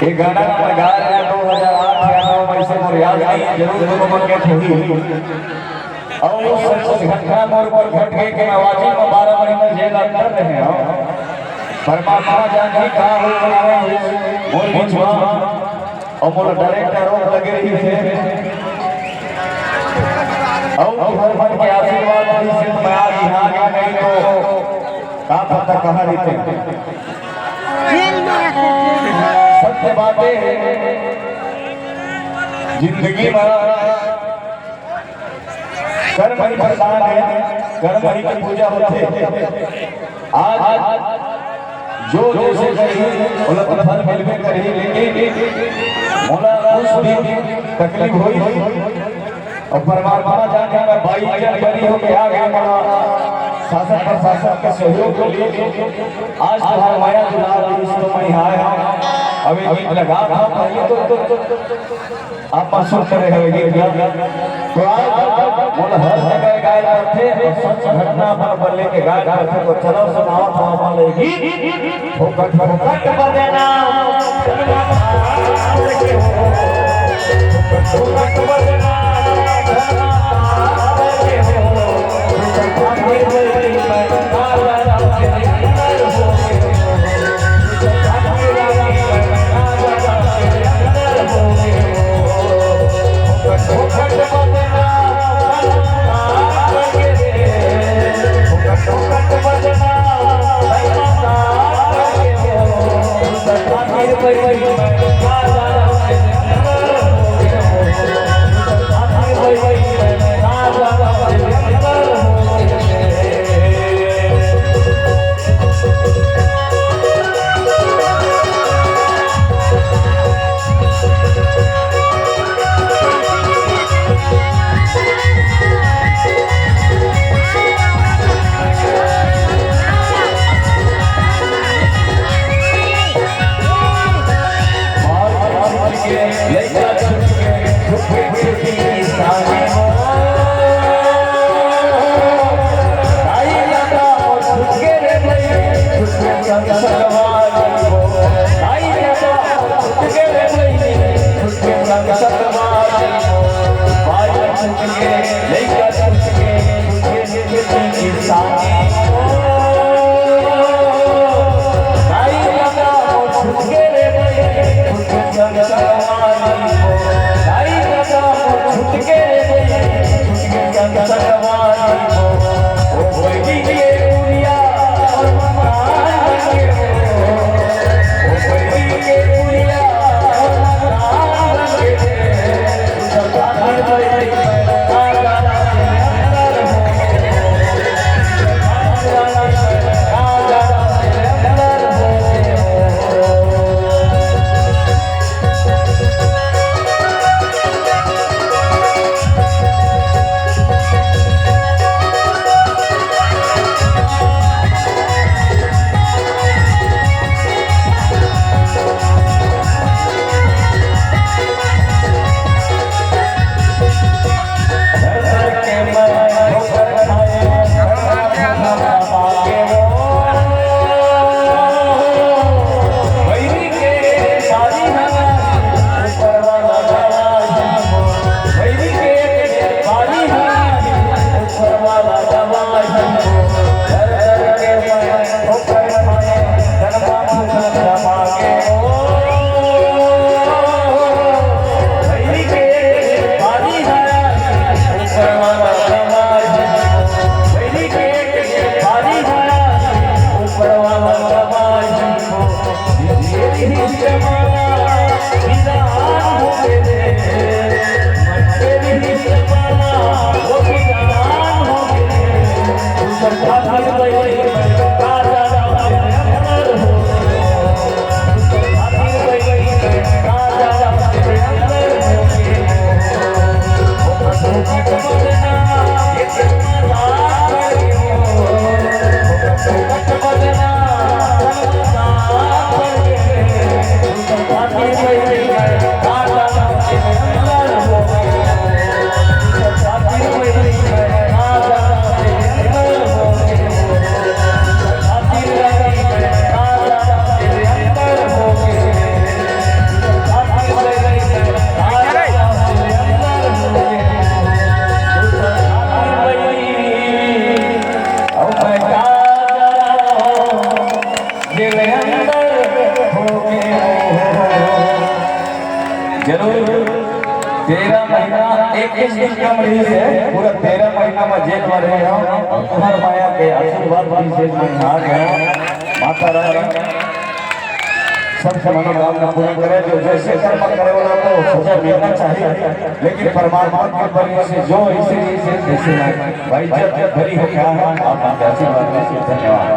ये गाना मैं गा रहा 2008 या 9 में से मुझे याद नहीं जरूर लोगों के थी और वो सच घटना मोर पर घट गए कि आवाजी में 12 महीने जेल अंदर रहे हो परमात्मा जाने का हो मोर बिचवा और मोर डायरेक्टर रोक लगे रही थे और हर मन के आशीर्वाद से मैं आज यहाँ आ गई तो का पता कहाँ रहते सत्य बातें जिंदगी में कर्म ही प्रधान है, कर्म ही की पूजा होते आज जो जैसे करी बोला तो फल मिलवे करी लेकिन मोला उस दिन तकलीफ हुई और परमात्मा जाने में 22 जनवरी हो गया मोला शासन प्रशासन के सहयोग के लिए आज तुम्हारा माया दुलार तो मैं आया अभी गीत लगा था पहले तो आप सुनते रहे गीत तो आज बोल हर जगह गाए थे और सच घटना पर लेके गाए थे तो चलो सुनाओ तो हमारे गीत फोकट फोकट बजना फोकट बजना जरूर 13 महीना 21 दिन का मरीज है, पूरा 13 महीना में जेल में रहे हो और तुम्हार माया के आशीर्वाद वाली जेल में आ गए। माता रानी सबसे मनोकामना पूरी करे। जो जैसे कर्म करे वाला को सजा मिलना चाहिए, लेकिन परमात्मा के बल से जो इसीलिए से जैसे भाई जब भरी हो क्या है आपका आशीर्वाद। धन्यवाद।